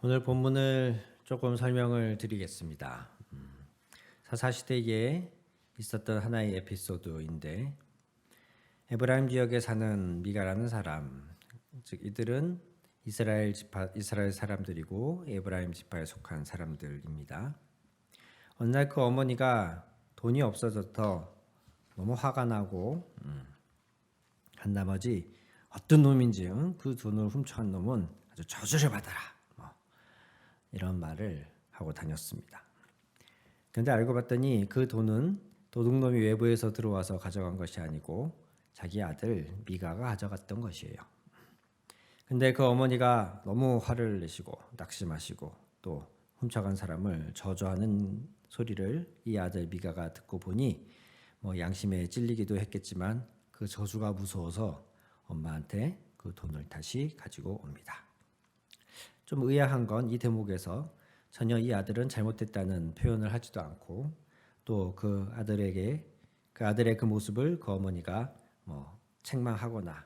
오늘 본문을 조금 설명을 드리겠습니다. 사사시대에 있었던 하나의 에피소드인데 에브라임 지역에 사는 미가라는 사람, 즉 이들은 이스라엘 사람들이고 에브라임 지파에 속한 사람들입니다. 어느 날 그 어머니가 돈이 없어져서 너무 화가 나고 한 나머지 어떤 놈인지 그 돈을 훔쳐간 놈은 아주 저주를 받아라 이런 말을 하고 다녔습니다. 그런데 알고 봤더니 그 돈은 도둑놈이 외부에서 들어와서 가져간 것이 아니고 자기 아들 미가가 가져갔던 것이에요. 근데 그 어머니가 너무 화를 내시고 낙심하시고 또 훔쳐간 사람을 저주하는 소리를 이 아들 미가가 듣고 보니 양심에 찔리기도 했겠지만 그 저주가 무서워서 엄마한테 그 돈을 다시 가지고 옵니다. 좀 의아한 건 이 대목에서 전혀 이 아들은 잘못됐다는 표현을 하지도 않고 또 그 아들의 그 모습을 그 어머니가 책망하거나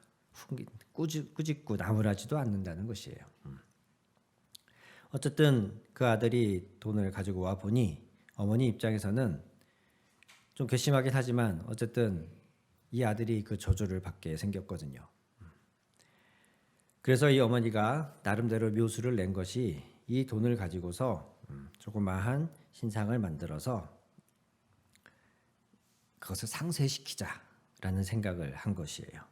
꾸짖고 나무라지도 않는다는 것이에요. 어쨌든 그 아들이 돈을 가지고 와 보니 어머니 입장에서는 좀 괘씸하긴 하지만 어쨌든 이 아들이 그 저주를 받게 생겼거든요. 그래서 이 어머니가 나름대로 묘수를 낸 것이 이 돈을 가지고서 조그마한 신상을 만들어서 그것을 상쇄시키자라는 생각을 한 것이에요.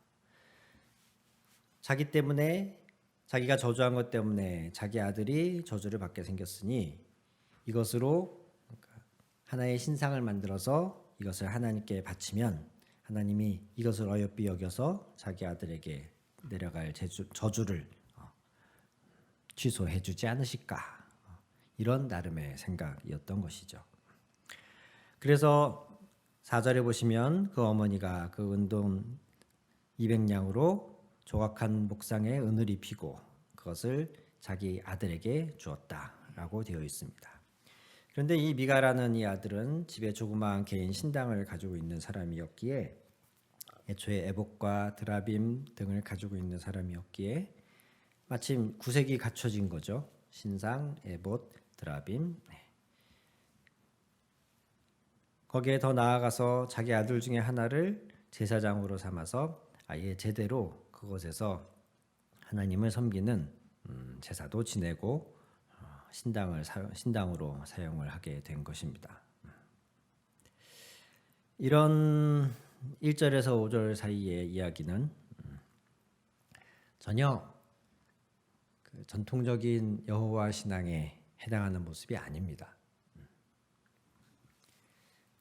자기가 저주한 것 때문에 자기 아들이 저주를 받게 생겼으니 이것으로 하나의 신상을 만들어서 이것을 하나님께 바치면 하나님이 이것을 어여삐 여겨서 자기 아들에게 내려갈 저주를 취소해 주지 않으실까, 이런 나름의 생각이었던 것이죠. 그래서 4절에 보시면 그 어머니가 그 은돈 200냥으로 조각한 목상에 은을 입히고 그것을 자기 아들에게 주었다라고 되어 있습니다. 그런데 이 미가라는 이 아들은 집에 조그마한 개인 신당을 가지고 있는 사람이었기에, 애초에 에봇과 드라빔 등을 가지고 있는 사람이었기에 마침 구색이 갖춰진 거죠. 신상, 에봇, 드라빔. 거기에 더 나아가서 자기 아들 중에 하나를 제사장으로 삼아서 아예 제대로 그곳에서 하나님을 섬기는 제사도 지내고 신당으로 사용을 하게 된 것입니다. 이런 1절에서 5절 사이의 이야기는 전혀 그 전통적인 여호와 신앙에 해당하는 모습이 아닙니다.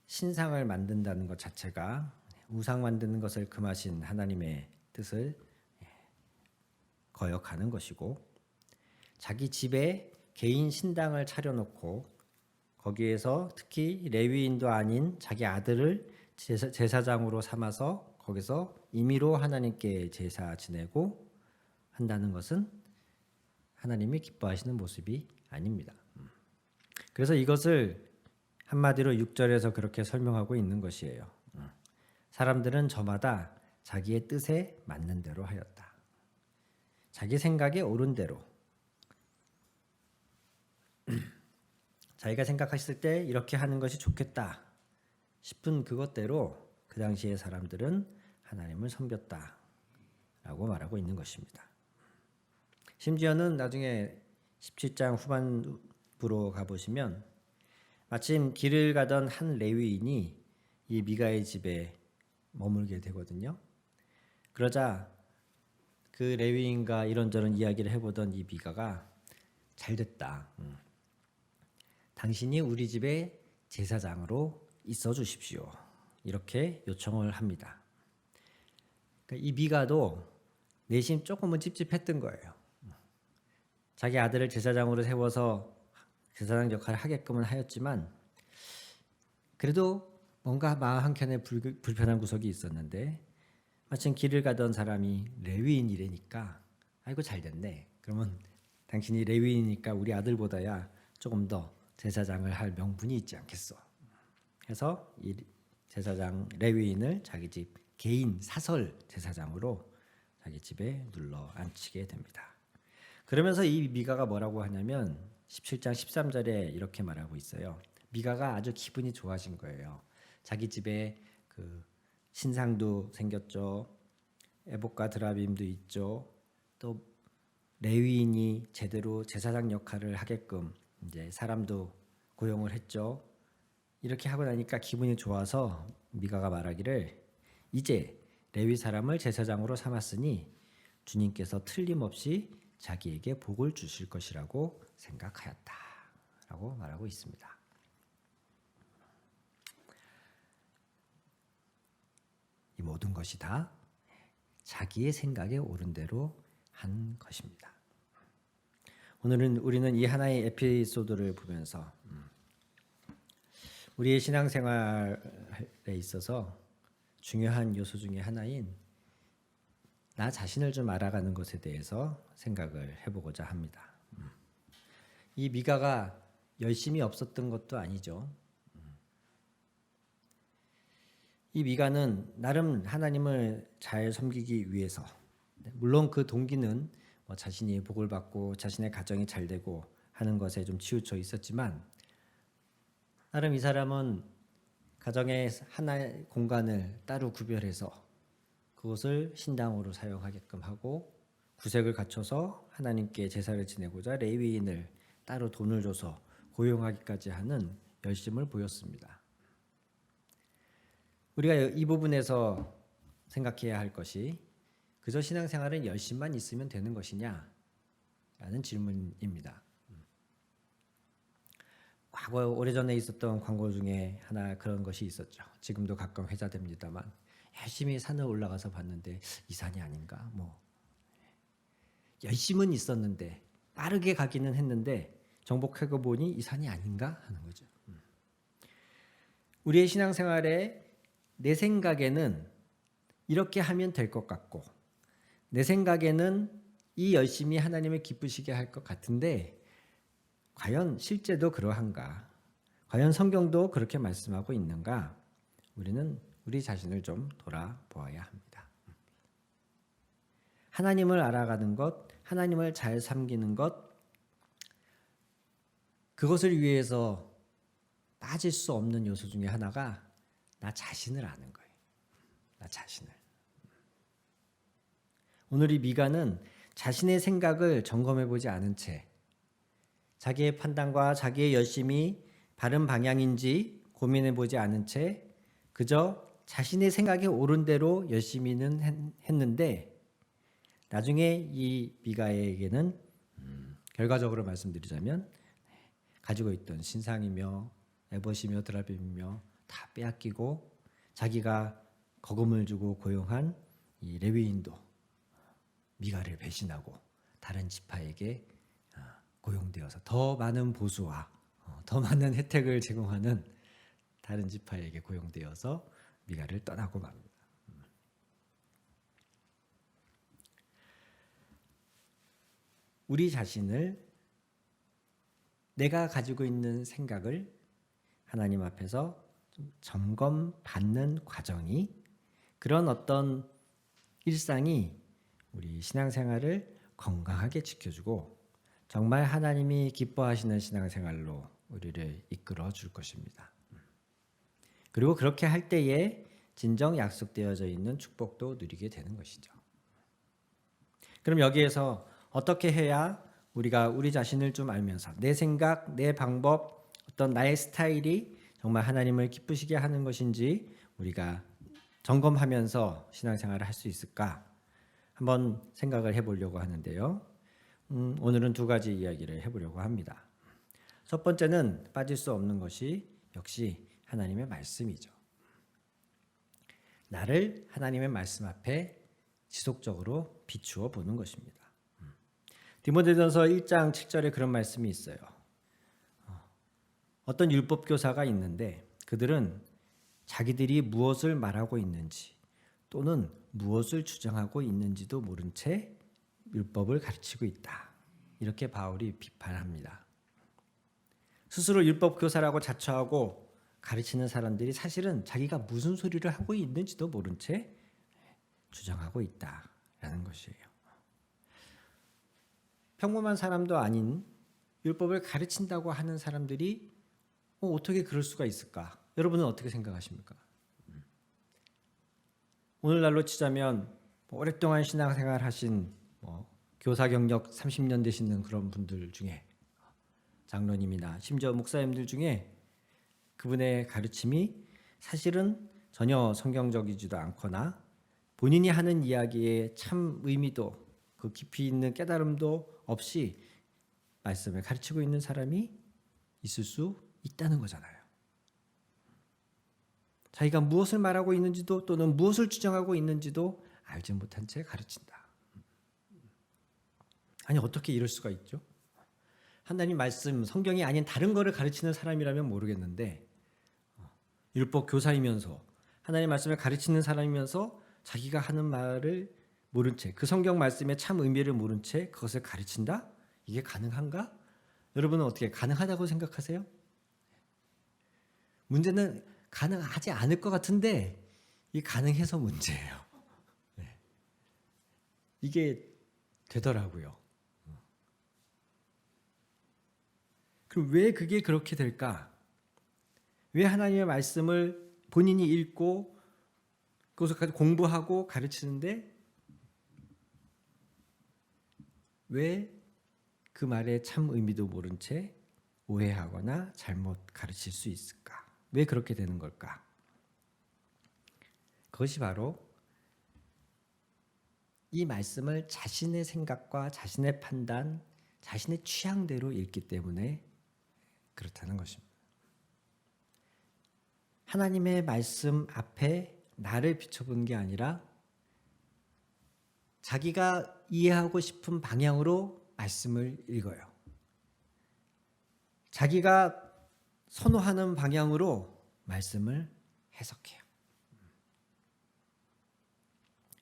신상을 만든다는 것 자체가 우상 만드는 것을 금하신 하나님의 뜻을 거역하는 것이고, 자기 집에 개인 신당을 차려놓고 거기에서 특히 레위인도 아닌 자기 아들을 제사장으로 삼아서 거기서 임의로 하나님께 제사 지내고 한다는 것은 하나님이 기뻐하시는 모습이 아닙니다. 그래서 이것을 한마디로 6절에서 그렇게 설명하고 있는 것이에요. 사람들은 저마다 자기의 뜻에 맞는 대로 하였다. 자기 생각에 옳은 대로, 자기가 생각했을 때 이렇게 하는 것이 좋겠다 싶은 그것대로 그 당시의 사람들은 하나님을 섬겼다라고 말하고 있는 것입니다. 심지어는 나중에 17장 후반부로 가보시면 마침 길을 가던 한 레위인이 이 미가의 집에 머물게 되거든요. 그러자 그 레위인과 이런저런 이야기를 해보던 이 미가가 잘됐다. 당신이 우리 집에 제사장으로 있어 주십시오. 이렇게 요청을 합니다. 그러니까 이 미가도 내심 조금은 찝찝했던 거예요. 자기 아들을 제사장으로 세워서 제사장 역할을 하게끔은 하였지만 그래도 뭔가 마음 한켠에 불편한 구석이 있었는데 마침 길을 가던 사람이 레위인이라니까 아이고 잘됐네. 그러면 당신이 레위인이니까 우리 아들보다야 조금 더 제사장을 할 명분이 있지 않겠어. 해서 이 제사장 레위인을 자기 집 개인 사설 제사장으로 자기 집에 눌러 앉히게 됩니다. 그러면서 이 미가가 뭐라고 하냐면 17장 13절에 이렇게 말하고 있어요. 미가가 아주 기분이 좋아진 거예요. 자기 집에 그 신상도 생겼죠. 에봇과 드라빔도 있죠. 또 레위인이 제대로 제사장 역할을 하게끔 이제 사람도 고용을 했죠. 이렇게 하고 나니까 기분이 좋아서 미가가 말하기를 이제 레위 사람을 제사장으로 삼았으니 주님께서 틀림없이 자기에게 복을 주실 것이라고 생각하였다라고 말하고 있습니다. 이 모든 것이 다 자기의 생각에 옳은 대로 한 것입니다. 오늘은 우리는 이 하나의 에피소드를 보면서 우리의 신앙생활에 있어서 중요한 요소 중에 하나인 나 자신을 좀 알아가는 것에 대해서 생각을 해보고자 합니다. 이 미가가 열심이 없었던 것도 아니죠. 이 미가는 나름 하나님을 잘 섬기기 위해서, 물론 그 동기는 자신이 복을 받고 자신의 가정이 잘 되고 하는 것에 좀 치우쳐 있었지만, 나름 이 사람은 가정의 하나의 공간을 따로 구별해서 그것을 신당으로 사용하게끔 하고, 구색을 갖춰서 하나님께 제사를 지내고자 레위인을 따로 돈을 줘서 고용하기까지 하는 열심을 보였습니다. 우리가 이 부분에서 생각해야 할 것이 그저 신앙생활은 열심만 있으면 되는 것이냐? 라는 질문입니다. 과거 오래전에 있었던 광고 중에 하나 그런 것이 있었죠. 지금도 가끔 회자됩니다만 열심히 산을 올라가서 봤는데 이 산이 아닌가? 열심은 있었는데 빠르게 가기는 했는데 정복하고 보니 이 산이 아닌가? 하는 거죠. 우리의 신앙생활에 내 생각에는 이렇게 하면 될 것 같고, 내 생각에는 이 열심히 하나님을 기쁘시게 할 것 같은데 과연 실제도 그러한가? 과연 성경도 그렇게 말씀하고 있는가? 우리는 우리 자신을 좀 돌아보아야 합니다. 하나님을 알아가는 것, 하나님을 잘 섬기는 것, 그것을 위해서 빠질 수 없는 요소 중에 하나가 나 자신을 아는 거예요. 나 자신을. 오늘 이 미가는 자신의 생각을 점검해 보지 않은 채 자기의 판단과 자기의 열심이 바른 방향인지 고민해 보지 않은 채 그저 자신의 생각에 옳은 대로 열심히는 했는데, 나중에 이 미가에게는 결과적으로 말씀드리자면 가지고 있던 신상이며 에봇이며 드라빔이며 다 빼앗기고, 자기가 거금을 주고 고용한 이 레위인도 미가를 배신하고 다른 지파에게 고용되어서 더 많은 보수와 더 많은 혜택을 제공하는 다른 지파에게 고용되어서 미가를 떠나고 맙니다. 우리 자신을, 내가 가지고 있는 생각을 하나님 앞에서 좀 점검받는 과정이, 그런 어떤 일상이 우리 신앙생활을 건강하게 지켜주고 정말 하나님이 기뻐하시는 신앙생활로 우리를 이끌어 줄 것입니다. 그리고 그렇게 할 때에 진정 약속되어져 있는 축복도 누리게 되는 것이죠. 그럼 여기에서 어떻게 해야 우리가 우리 자신을 좀 알면서 내 생각, 내 방법, 어떤 나의 스타일이 정말 하나님을 기쁘시게 하는 것인지 우리가 점검하면서 신앙생활을 할 수 있을까? 한번 생각을 해보려고 하는데요. 오늘은 두 가지 이야기를 해보려고 합니다. 첫 번째는 빠질 수 없는 것이 역시 하나님의 말씀이죠. 나를 하나님의 말씀 앞에 지속적으로 비추어 보는 것입니다. 디모데전서 1장 7절에 그런 말씀이 있어요. 어떤 율법교사가 있는데 그들은 자기들이 무엇을 말하고 있는지 또는 무엇을 주장하고 있는지도 모른 채 율법을 가르치고 있다. 이렇게 바울이 비판합니다. 스스로 율법교사라고 자처하고 가르치는 사람들이 사실은 자기가 무슨 소리를 하고 있는지도 모른 채 주장하고 있다라는 것이에요. 평범한 사람도 아닌 율법을 가르친다고 하는 사람들이 어떻게 그럴 수가 있을까? 여러분은 어떻게 생각하십니까? 오늘날로 치자면 오랫동안 신앙생활 하신 교사 경력 30년 되시는 그런 분들 중에 장로님이나 심지어 목사님들 중에 그분의 가르침이 사실은 전혀 성경적이지도 않거나 본인이 하는 이야기에 참 의미도 그 깊이 있는 깨달음도 없이 말씀을 가르치고 있는 사람이 있을 수 있다는 거잖아요. 자기가 무엇을 말하고 있는지도 또는 무엇을 주장하고 있는지도 알지 못한 채 가르친다. 아니 어떻게 이럴 수가 있죠? 하나님 말씀, 성경이 아닌 다른 거를 가르치는 사람이라면 모르겠는데 율법 교사이면서 하나님 말씀을 가르치는 사람이면서 자기가 하는 말을 모른 채, 그 성경 말씀의 참 의미를 모른 채 그것을 가르친다? 이게 가능한가? 여러분은 어떻게 가능하다고 생각하세요? 문제는 가능하지 않을 것 같은데 이게 가능해서 문제예요. 이게 되더라고요. 그럼 왜 그게 그렇게 될까? 왜 하나님의 말씀을 본인이 읽고 그것을 공부하고 가르치는데 왜 그 말의 참 의미도 모른 채 오해하거나 잘못 가르칠 수 있을까? 왜 그렇게 되는 걸까? 그것이 바로 이 말씀을 자신의 생각과 자신의 판단, 자신의 취향대로 읽기 때문에 그렇다는 것입니다. 하나님의 말씀 앞에 나를 비춰본 게 아니라 자기가 이해하고 싶은 방향으로 말씀을 읽어요. 자기가 선호하는 방향으로 말씀을 해석해요.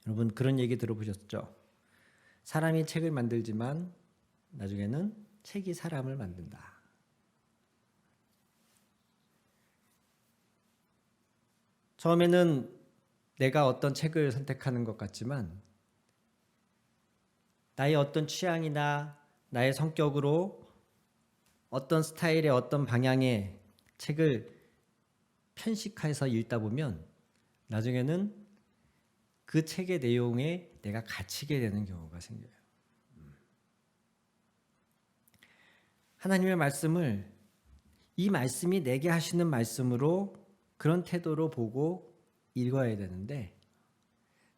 여러분 그런 얘기 들어보셨죠? 사람이 책을 만들지만 나중에는 책이 사람을 만든다. 처음에는 내가 어떤 책을 선택하는 것 같지만 나의 어떤 취향이나 나의 성격으로 어떤 스타일의 어떤 방향의 책을 편식해서 읽다 보면 나중에는 그 책의 내용에 내가 갇히게 되는 경우가 생겨요. 하나님의 말씀을 이 말씀이 내게 하시는 말씀으로 그런 태도로 보고 읽어야 되는데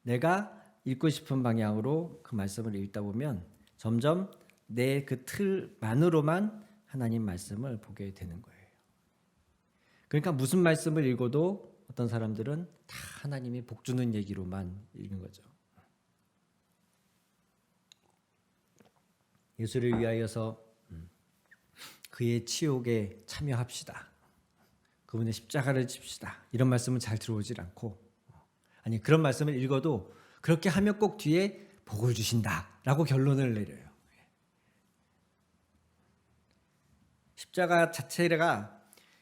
내가 읽고 싶은 방향으로 그 말씀을 읽다 보면 점점 내 그 틀만으로만 하나님 말씀을 보게 되는 거예요. 그러니까 무슨 말씀을 읽어도 어떤 사람들은 다 하나님이 복 주는 얘기로만 읽는 거죠. 예수를 위하여서 그의 치욕에 참여합시다. 그분의 십자가를 집시다. 이런 말씀은 잘 들어오질 않고 아니 그런 말씀을 읽어도 그렇게 하면 꼭 뒤에 복을 주신다라고 결론을 내려요. 십자가 자체가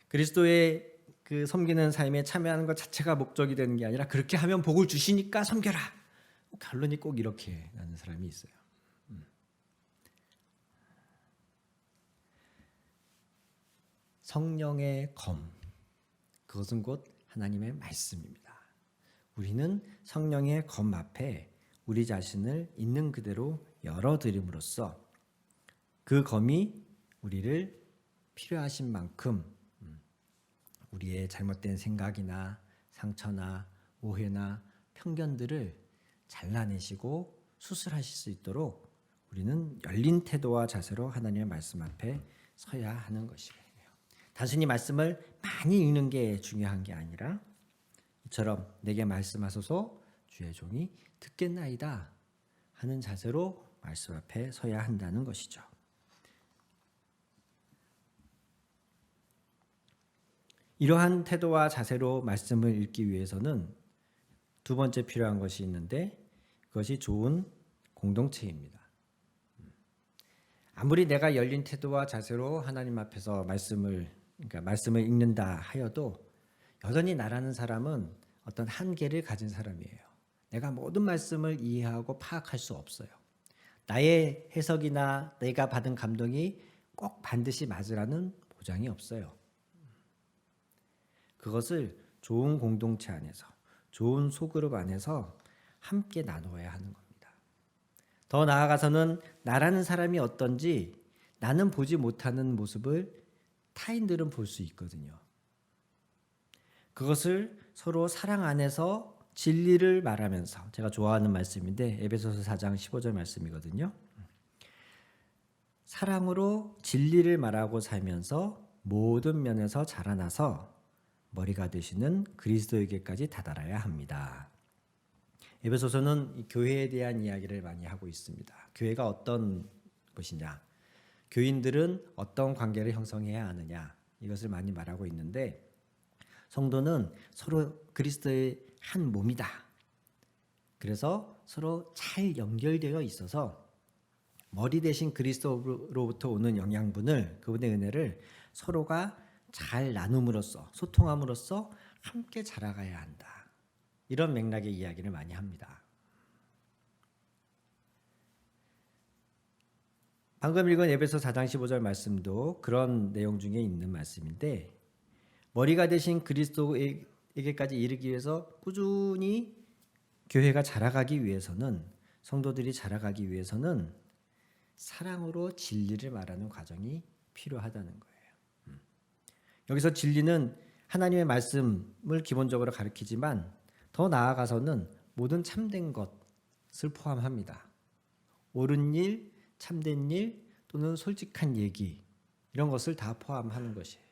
그리스도의 그 섬기는 삶에 참여하는 것 자체가 목적이 되는 게 아니라 그렇게 하면 복을 주시니까 섬겨라. 결론이 꼭 이렇게 나는 사람이 있어요. 성령의 검, 그것은 곧 하나님의 말씀입니다. 우리는 성령의 검 앞에 우리 자신을 있는 그대로 열어드림으로써 그 검이 우리를 필요하신 만큼 우리의 잘못된 생각이나 상처나 오해나 편견들을 잘라내시고 수술하실 수 있도록 우리는 열린 태도와 자세로 하나님의 말씀 앞에 서야 하는 것이에요. 단순히 말씀을 많이 읽는 게 중요한 게 아니라 이처럼 내게 말씀하소서 주의 종이 듣겠나이다 하는 자세로 말씀 앞에 서야 한다는 것이죠. 이러한 태도와 자세로 말씀을 읽기 위해서는 두 번째 필요한 것이 있는데 그것이 좋은 공동체입니다. 아무리 내가 열린 태도와 자세로 하나님 앞에서 말씀을 읽는다 하여도 여전히 나라는 사람은 어떤 한계를 가진 사람이에요. 내가 모든 말씀을 이해하고 파악할 수 없어요. 나의 해석이나 내가 받은 감동이 꼭 반드시 맞으라는 보장이 없어요. 그것을 좋은 공동체 안에서, 좋은 소그룹 안에서 함께 나누어야 하는 겁니다. 더 나아가서는 나라는 사람이 어떤지 나는 보지 못하는 모습을 타인들은 볼 수 있거든요. 그것을 서로 사랑 안에서 진리를 말하면서, 제가 좋아하는 말씀인데 에베소서 4장 15절 말씀이거든요. 사랑으로 진리를 말하고 살면서 모든 면에서 자라나서 머리가 되시는 그리스도에게까지 다다라야 합니다. 에베소서는 교회에 대한 이야기를 많이 하고 있습니다. 교회가 어떤 것이냐, 교인들은 어떤 관계를 형성해야 하느냐, 이것을 많이 말하고 있는데, 성도는 서로 그리스도의 한 몸이다. 그래서 서로 잘 연결되어 있어서 머리 대신 그리스도로부터 오는 영양분을, 그분의 은혜를 서로가 잘 나눔으로써, 소통함으로써 함께 자라가야 한다. 이런 맥락의 이야기를 많이 합니다. 방금 읽은 에베소 4장 15절 말씀도 그런 내용 중에 있는 말씀인데, 머리가 되신 그리스도에게까지 이르기 위해서 꾸준히 교회가 자라가기 위해서는, 성도들이 자라가기 위해서는 사랑으로 진리를 말하는 과정이 필요하다는 거예요. 여기서 진리는 하나님의 말씀을 기본적으로 가리키지만 더 나아가서는 모든 참된 것을 포함합니다. 옳은 일, 참된 일 또는 솔직한 얘기, 이런 것을 다 포함하는 것이에요.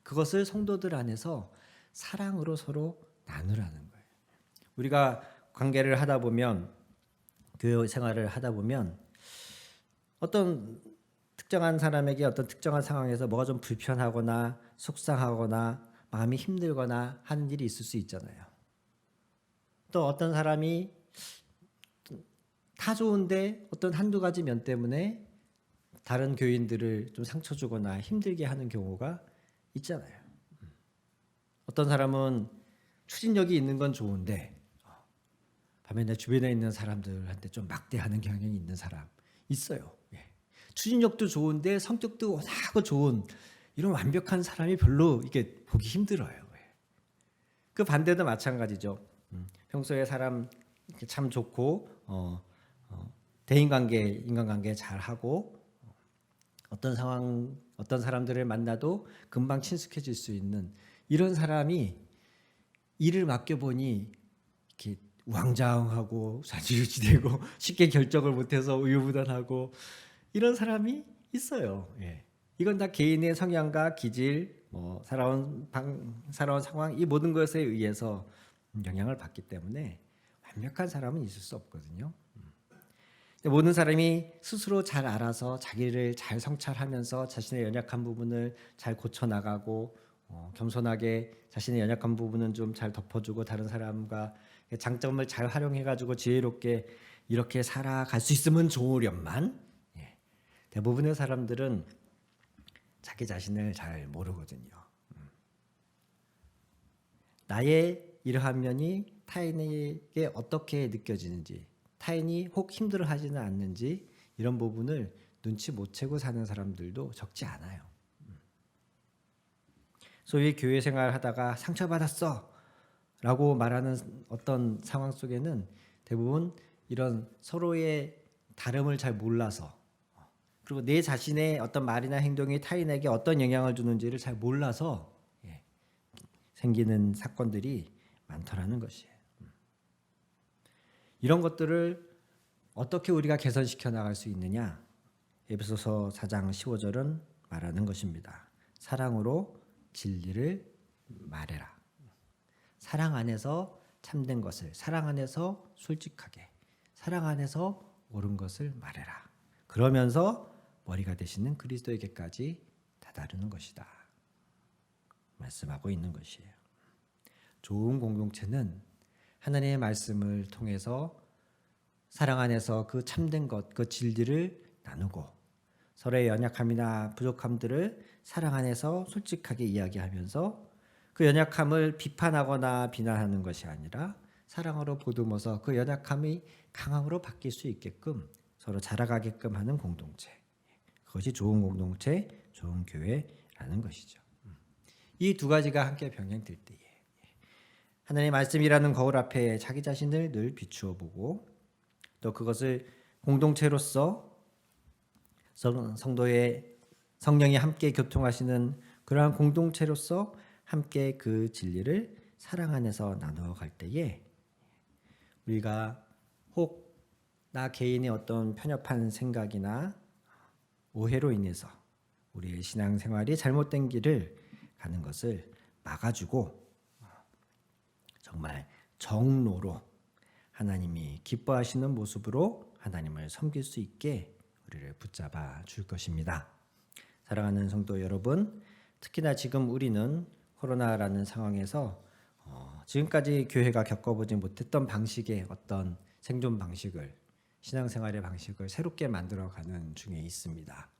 그것을 성도들 안에서 사랑으로 서로 나누라는 거예요. 우리가 관계를 하다 보면, 교회 생활을 하다 보면 어떤 특정한 사람에게 어떤 특정한 상황에서 뭐가 좀 불편하거나 속상하거나 마음이 힘들거나 하는 일이 있을 수 있잖아요. 또 어떤 사람이 다 좋은데 어떤 한두 가지 면 때문에 다른 교인들을 좀 상처 주거나 힘들게 하는 경우가 있잖아요. 어떤 사람은 추진력이 있는 건 좋은데 반면에 내 주변에 있는 사람들한테 좀 막대하는 경향이 있는 사람 있어요. 추진력도 좋은데 성격도 워낙 좋은 이런 완벽한 사람이 별로 이게 보기 힘들어요. 그 반대도 마찬가지죠. 평소에 사람 참 좋고 대인관계, 인간관계 잘하고 어떤 상황, 어떤 사람들을 만나도 금방 친숙해질 수 있는 이런 사람이 일을 맡겨보니 이렇게 우왕좌왕하고 좌지우지되고 쉽게 결정을 못해서 우유부단하고 이런 사람이 있어요. 이건 다 개인의 성향과 기질, 살아온 상황, 이 모든 것에 의해서 영향을 받기 때문에 완벽한 사람은 있을 수 없거든요. 모든 사람이 스스로 잘 알아서 자기를 잘 성찰하면서 자신의 연약한 부분을 잘 고쳐나가고 겸손하게 자신의 연약한 부분은 좀 잘 덮어주고 다른 사람과 장점을 잘 활용해가지고 지혜롭게 이렇게 살아갈 수 있으면 좋으련만 대부분의 사람들은 자기 자신을 잘 모르거든요. 나의 이러한 면이 타인에게 어떻게 느껴지는지, 타인이 혹 힘들어하지는 않는지 이런 부분을 눈치 못 채고 사는 사람들도 적지 않아요. 소위 교회 생활하다가 상처받았어 라고 말하는 어떤 상황 속에는 대부분 이런 서로의 다름을 잘 몰라서, 그리고 내 자신의 어떤 말이나 행동이 타인에게 어떤 영향을 주는지를 잘 몰라서 생기는 사건들이 많더라는 것이에요. 이런 것들을 어떻게 우리가 개선시켜 나갈 수 있느냐? 에베소서 4장 15절은 말하는 것입니다. 사랑으로 진리를 말해라. 사랑 안에서 참된 것을, 사랑 안에서 솔직하게, 사랑 안에서 옳은 것을 말해라. 그러면서 머리가 되시는 그리스도에게까지 다다르는 것이다. 말씀하고 있는 것이에요. 좋은 공동체는 하나님의 말씀을 통해서 사랑 안에서 그 참된 것, 그 진리를 나누고 서로의 연약함이나 부족함들을 사랑 안에서 솔직하게 이야기하면서 그 연약함을 비판하거나 비난하는 것이 아니라 사랑으로 보듬어서 그 연약함이 강함으로 바뀔 수 있게끔 서로 자라가게끔 하는 공동체. 그것이 좋은 공동체, 좋은 교회라는 것이죠. 이 두 가지가 함께 병행될 때에 하나님의 말씀이라는 거울 앞에 자기 자신을 늘 비추어 보고 또 그것을 공동체로서 성도의 성령이 함께 교통하시는 그러한 공동체로서 함께 그 진리를 사랑 안에서 나누어 갈 때에 우리가 혹 나 개인의 어떤 편협한 생각이나 오해로 인해서 우리의 신앙생활이 잘못된 길을 가는 것을 막아주고 정말 정로로 하나님이 기뻐하시는 모습으로 하나님을 섬길 수 있게 우리를 붙잡아 줄 것입니다. 사랑하는 성도 여러분, 특히나 지금 우리는 코로나라는 상황에서 지금까지 교회가 겪어보지 못했던 방식의 어떤 생존 방식을 신앙생활의 방식을 새롭게 만들어가는 중에 있습니다.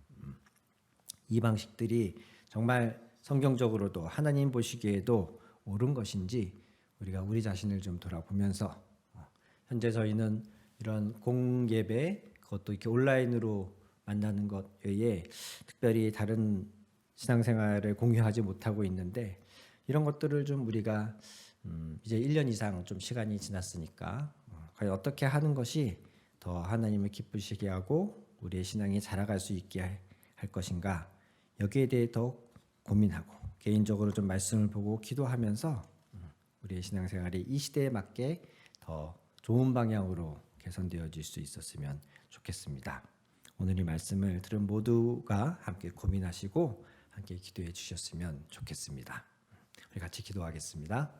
이 방식들이 정말 성경적으로도 하나님 보시기에도 옳은 것인지 우리가 우리 자신을 좀 돌아보면서 현재 저희는 이런 공예배 그것도 이렇게 온라인으로 만나는 것 외에 특별히 다른 신앙생활을 공유하지 못하고 있는데 이런 것들을 좀 우리가 이제 1년 이상 좀 시간이 지났으니까 과연 어떻게 하는 것이 더 하나님을 기쁘시게 하고 우리의 신앙이 자라갈 수 있게 할 것인가 여기에 대해 더 고민하고 개인적으로 좀 말씀을 보고 기도하면서 우리의 신앙생활이 이 시대에 맞게 더 좋은 방향으로 개선되어질 수 있었으면 좋겠습니다. 오늘 이 말씀을 들은 모두가 함께 고민하시고 함께 기도해 주셨으면 좋겠습니다. 우리 같이 기도하겠습니다.